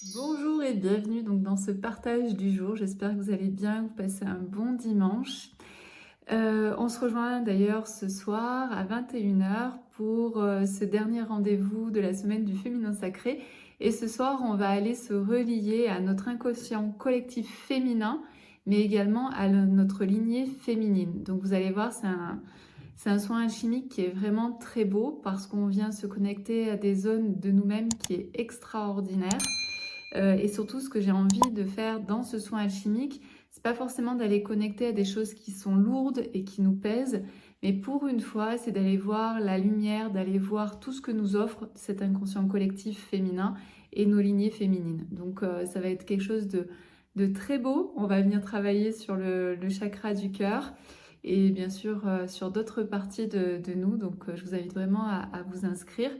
Bonjour et bienvenue donc dans ce partage du jour. J'espère que vous allez bien, que vous passez un bon dimanche. On se rejoint d'ailleurs ce soir à 21h pour ce dernier rendez-vous de la semaine du féminin sacré. Et ce soir, on va aller se relier à notre inconscient collectif féminin, mais également à notre lignée féminine. Donc vous allez voir, c'est un soin alchimique qui est vraiment très beau parce qu'on vient se connecter à des zones de nous-mêmes qui est extraordinaire. Et surtout, ce que j'ai envie de faire dans ce soin alchimique, c'est pas forcément d'aller connecter à des choses qui sont lourdes et qui nous pèsent, mais pour une fois, c'est d'aller voir la lumière, d'aller voir tout ce que nous offre cet inconscient collectif féminin et nos lignées féminines. Donc ça va être quelque chose de très beau. On va venir travailler sur le chakra du cœur et bien sûr sur d'autres parties de nous. Donc je vous invite vraiment à vous inscrire.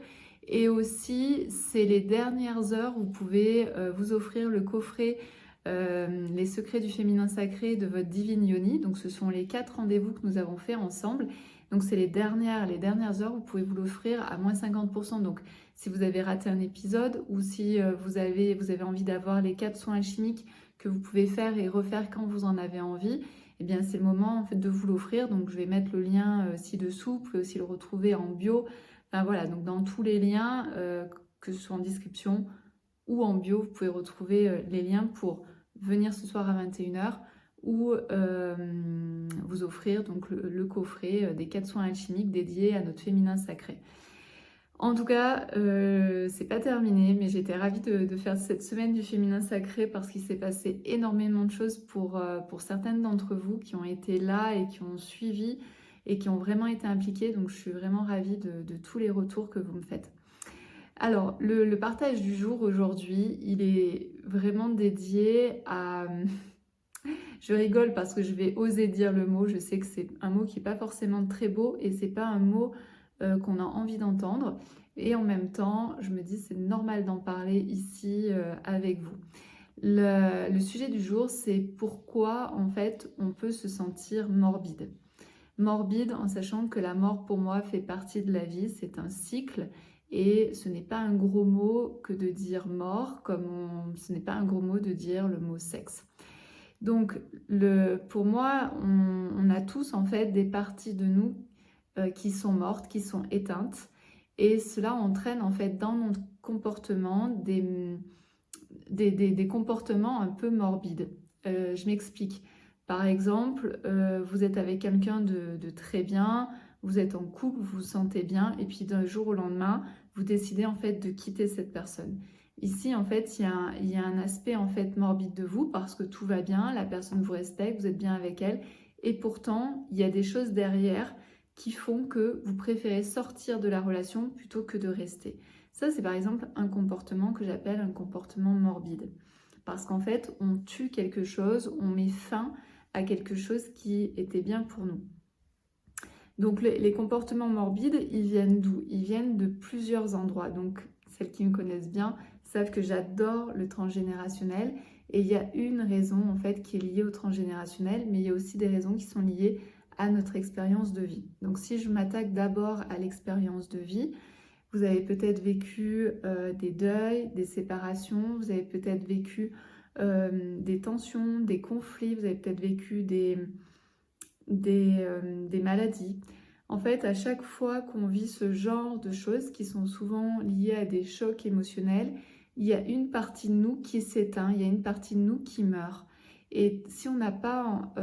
Et aussi, c'est les dernières heures où vous pouvez vous offrir le coffret Les secrets du féminin sacré de votre divine Yoni. Donc ce sont les 4 rendez-vous que nous avons fait ensemble. Donc c'est les dernières heures, vous pouvez vous l'offrir à moins 50%. Donc si vous avez raté un épisode ou si vous avez envie d'avoir les 4 soins alchimiques que vous pouvez faire et refaire quand vous en avez envie, eh bien c'est le moment en fait de vous l'offrir. Donc je vais mettre le lien ci-dessous, vous pouvez aussi le retrouver en bio. Enfin, voilà, donc dans tous les liens, que ce soit en description ou en bio, vous pouvez retrouver les liens pour venir ce soir à 21h ou vous offrir donc le coffret des 4 soins alchimiques dédiés à notre féminin sacré. En tout cas, c'est pas terminé, mais j'étais ravie de faire cette semaine du féminin sacré parce qu'il s'est passé énormément de choses pour certaines d'entre vous qui ont été là et qui ont suivi et qui ont vraiment été impliquées. Donc je suis vraiment ravie de tous les retours que vous me faites. Alors, le partage du jour aujourd'hui, il est vraiment dédié à... Je rigole parce que je vais oser dire le mot. Je sais que c'est un mot qui n'est pas forcément très beau et c'est pas un mot qu'on a envie d'entendre. Et en même temps, je me dis c'est normal d'en parler ici avec vous. Le sujet du jour, c'est pourquoi en fait on peut se sentir morbide. Morbide en sachant que la mort pour moi fait partie de la vie, c'est un cycle et ce n'est pas un gros mot que de dire mort ce n'est pas un gros mot de dire le mot sexe. Donc pour moi, on a tous en fait des parties de nous qui sont mortes, qui sont éteintes et cela entraîne en fait dans notre comportement des comportements un peu morbides. Je m'explique. Par exemple, vous êtes avec quelqu'un de très bien, vous êtes en couple, vous vous sentez bien, et puis d'un jour au lendemain, vous décidez en fait de quitter cette personne. Ici, en fait, il y a un aspect en fait morbide de vous parce que tout va bien, la personne vous respecte, vous êtes bien avec elle, et pourtant, il y a des choses derrière qui font que vous préférez sortir de la relation plutôt que de rester. Ça, c'est par exemple un comportement que j'appelle un comportement morbide. Parce qu'en fait, on tue quelque chose, on met fin à quelque chose qui était bien pour nous. Donc les comportements morbides, ils viennent d'où? Ils viennent de plusieurs endroits. Donc celles qui me connaissent bien savent que j'adore le transgénérationnel. Et il y a une raison en fait qui est liée au transgénérationnel, mais il y a aussi des raisons qui sont liées à notre expérience de vie. Donc si je m'attaque d'abord à l'expérience de vie, vous avez peut-être vécu des deuils, des séparations, vous avez peut-être vécu des tensions, des conflits, vous avez peut-être vécu des maladies. En fait, à chaque fois qu'on vit ce genre de choses qui sont souvent liées à des chocs émotionnels, il y a une partie de nous qui s'éteint, il y a une partie de nous qui meurt. Et si on n'a pas,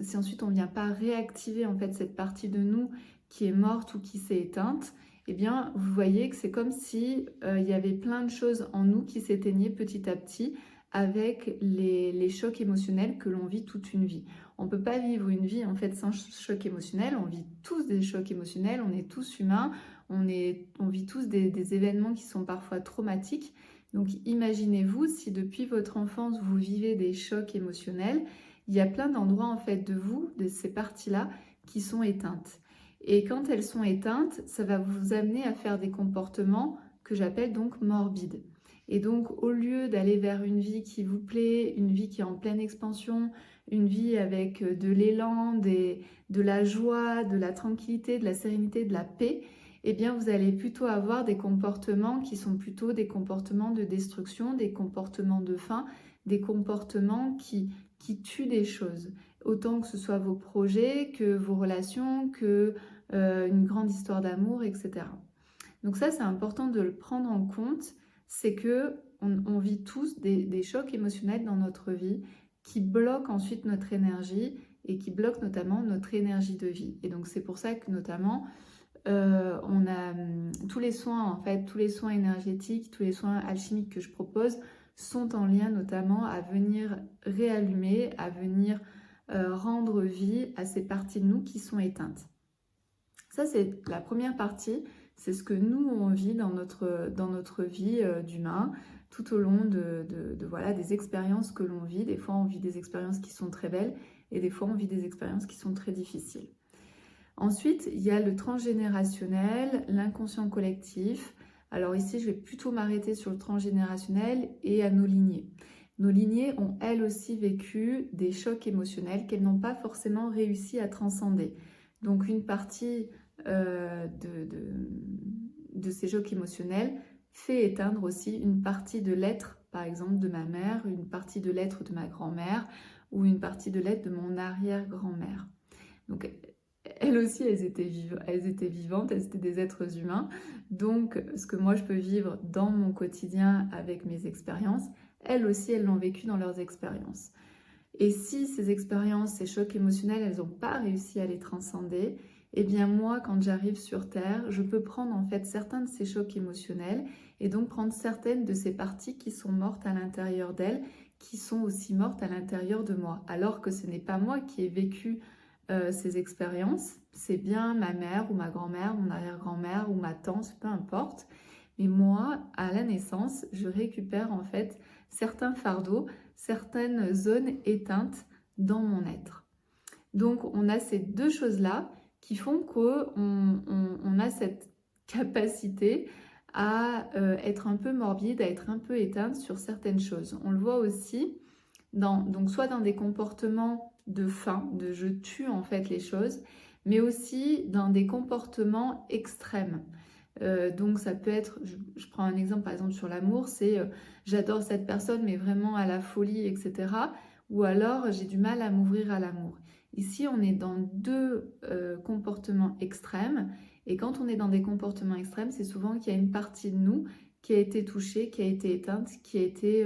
si ensuite on ne vient pas réactiver en fait cette partie de nous qui est morte ou qui s'est éteinte, eh bien vous voyez que c'est comme si il y avait plein de choses en nous qui s'éteignaient petit à petit avec les chocs émotionnels que l'on vit toute une vie. On ne peut pas vivre une vie en fait sans choc émotionnel. On vit tous des chocs émotionnels, on est tous humains, on vit tous des événements qui sont parfois traumatiques. Donc imaginez-vous si depuis votre enfance vous vivez des chocs émotionnels, il y a plein d'endroits en fait de vous, de ces parties-là, qui sont éteintes. Et quand elles sont éteintes, ça va vous amener à faire des comportements que j'appelle donc morbides. Et donc au lieu d'aller vers une vie qui vous plaît, une vie qui est en pleine expansion, une vie avec de l'élan, de la joie, de la tranquillité, de la sérénité, de la paix, eh bien vous allez plutôt avoir des comportements qui sont plutôt des comportements de destruction, des comportements de faim, des comportements qui tuent des choses. Autant que ce soit vos projets, que vos relations, que une grande histoire d'amour, etc. Donc ça, c'est important de le prendre en compte, c'est que on vit tous des chocs émotionnels dans notre vie qui bloquent ensuite notre énergie et qui bloquent notamment notre énergie de vie. Et donc c'est pour ça que notamment on a tous les soins en fait, tous les soins énergétiques, tous les soins alchimiques que je propose sont en lien notamment à venir réallumer, à venir rendre vie à ces parties de nous qui sont éteintes. Ça, c'est la première partie, c'est ce que nous, on vit dans notre vie d'humain, tout au long voilà, des expériences que l'on vit. Des fois, on vit des expériences qui sont très belles et des fois, on vit des expériences qui sont très difficiles. Ensuite, il y a le transgénérationnel, l'inconscient collectif. Alors ici, je vais plutôt m'arrêter sur le transgénérationnel et à nos lignées. Nos lignées ont elles aussi vécu des chocs émotionnels qu'elles n'ont pas forcément réussi à transcender. Donc une partie de ces chocs émotionnels fait éteindre aussi une partie de l'être, par exemple de ma mère, une partie de l'être de ma grand-mère ou une partie de l'être de mon arrière-grand-mère. Donc elles aussi, elles étaient vivantes, elles étaient des êtres humains. Donc ce que moi je peux vivre dans mon quotidien avec mes expériences, elles aussi, elles l'ont vécu dans leurs expériences. Et si ces expériences, ces chocs émotionnels, elles n'ont pas réussi à les transcender, eh bien moi, quand j'arrive sur Terre, je peux prendre en fait certains de ces chocs émotionnels et donc prendre certaines de ces parties qui sont mortes à l'intérieur d'elles, qui sont aussi mortes à l'intérieur de moi. Alors que ce n'est pas moi qui ai vécu ces expériences, c'est bien ma mère ou ma grand-mère, mon arrière-grand-mère ou ma tante, peu importe. Mais moi, à la naissance, je récupère en fait certains fardeaux, certaines zones éteintes dans mon être. Donc on a ces deux choses-là qui font qu'on a cette capacité à être un peu morbide, à être un peu éteinte sur certaines choses. On le voit aussi donc soit dans des comportements de faim, de je tue en fait les choses, mais aussi dans des comportements extrêmes. Donc ça peut être, je prends un exemple par exemple sur l'amour, c'est j'adore cette personne mais vraiment à la folie, etc. Ou alors j'ai du mal à m'ouvrir à l'amour. Ici on est dans deux comportements extrêmes et quand on est dans des comportements extrêmes, c'est souvent qu'il y a une partie de nous qui a été touchée, qui a été éteinte, qui est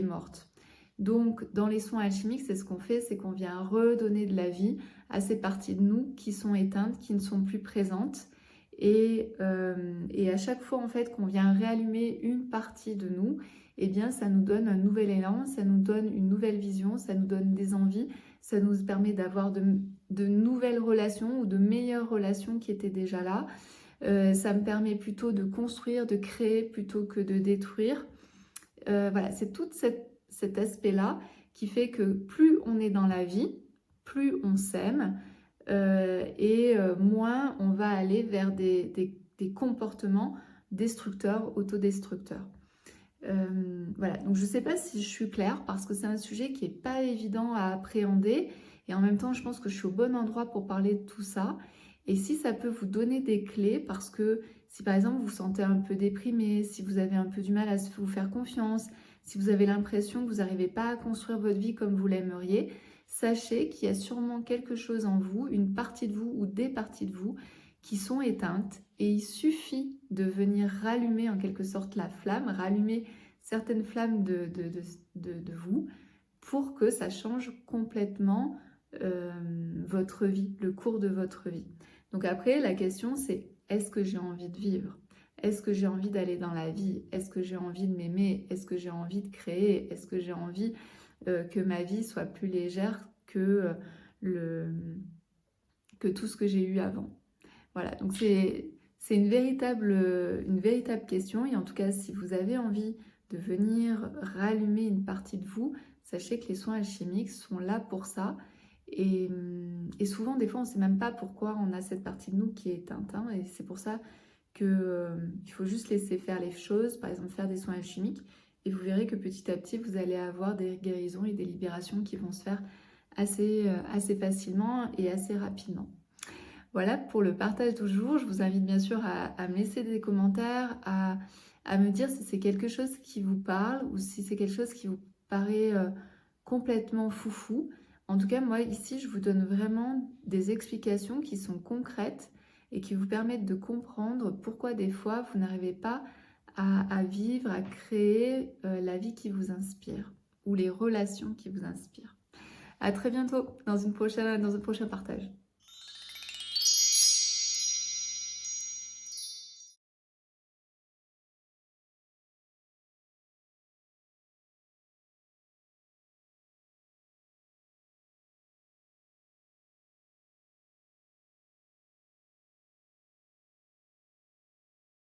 morte. Donc dans les soins alchimiques, c'est ce qu'on fait, c'est qu'on vient redonner de la vie à ces parties de nous qui sont éteintes, qui ne sont plus présentes. Et à chaque fois en fait qu'on vient réallumer une partie de nous, eh bien ça nous donne un nouvel élan, ça nous donne une nouvelle vision, ça nous donne des envies, ça nous permet d'avoir de nouvelles relations ou de meilleures relations qui étaient déjà là. Ça me permet plutôt de construire, de créer plutôt que de détruire. Voilà, c'est tout cet aspect-là qui fait que plus on est dans la vie, plus on s'aime, et moins on va aller vers des comportements destructeurs, autodestructeurs. Voilà, donc je ne sais pas si je suis claire parce que c'est un sujet qui n'est pas évident à appréhender et en même temps je pense que je suis au bon endroit pour parler de tout ça. Et si ça peut vous donner des clés, parce que si par exemple vous vous sentez un peu déprimé, si vous avez un peu du mal à vous faire confiance, si vous avez l'impression que vous n'arrivez pas à construire votre vie comme vous l'aimeriez, sachez qu'il y a sûrement quelque chose en vous, une partie de vous ou des parties de vous qui sont éteintes et il suffit de venir rallumer en quelque sorte la flamme, rallumer certaines flammes de vous pour que ça change complètement votre vie, le cours de votre vie. Donc après, la question c'est, est-ce que j'ai envie de vivre? Est-ce que j'ai envie d'aller dans la vie? Est-ce que j'ai envie de m'aimer? Est-ce que j'ai envie de créer? Est-ce que j'ai envie que ma vie soit plus légère que tout ce que j'ai eu avant? Voilà, donc c'est une véritable question. Et en tout cas, si vous avez envie de venir rallumer une partie de vous, sachez que les soins alchimiques sont là pour ça. Et souvent, des fois, on ne sait même pas pourquoi on a cette partie de nous qui est éteinte. Hein, et c'est pour ça qu'il faut juste laisser faire les choses, par exemple faire des soins alchimiques. Et vous verrez que petit à petit, vous allez avoir des guérisons et des libérations qui vont se faire assez facilement et assez rapidement. Voilà pour le partage du jour. Je vous invite bien sûr à me laisser des commentaires, à me dire si c'est quelque chose qui vous parle ou si c'est quelque chose qui vous paraît complètement foufou. En tout cas, moi ici, je vous donne vraiment des explications qui sont concrètes et qui vous permettent de comprendre pourquoi des fois vous n'arrivez pas à vivre, à créer la vie qui vous inspire ou les relations qui vous inspirent. À très bientôt dans un prochain partage.